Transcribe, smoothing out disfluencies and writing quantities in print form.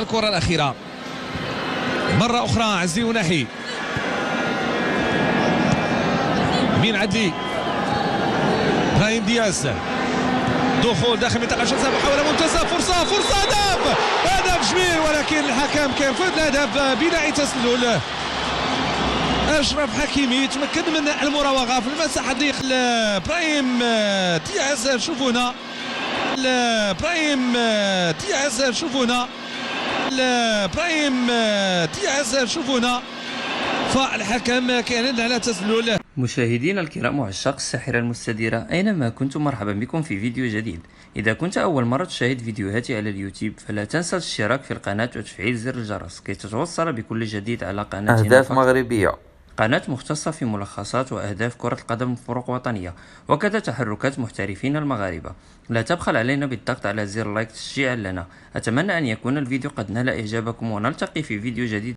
الكرة الأخيرة مرة أخرى. عزي ونحي مين عدلي، براهيم دياز، دخول داخل منطقة الجزاء، محاولة ممتازة، فرصة هدف جميل، ولكن الحكم كيرفض الهدف بناء تسلل. أشرف حكيمي تمكن من المراوغة في المساحة الضيقة لابراهيم دياز. شوفونا شوفونا فالحكم كان على تسلل. مشاهدينا الكرام وعشاق الساحرة المستديرة، أينما كنتم مرحبا بكم في فيديو جديد. إذا كنت أول مرة تشاهد فيديوهاتي على اليوتيوب فلا تنسى الاشتراك في القناة وتفعيل زر الجرس كي تتوصل بكل جديد على قناتنا. أهداف مغربية، قناة مختصة في ملخصات وأهداف كرة القدم بفروق وطنية وكذا تحركات محترفين المغاربة. لا تبخل علينا بالضغط على زر لايك تشجيعا لنا. أتمنى أن يكون الفيديو قد نال إعجابكم ونلتقي في فيديو جديد.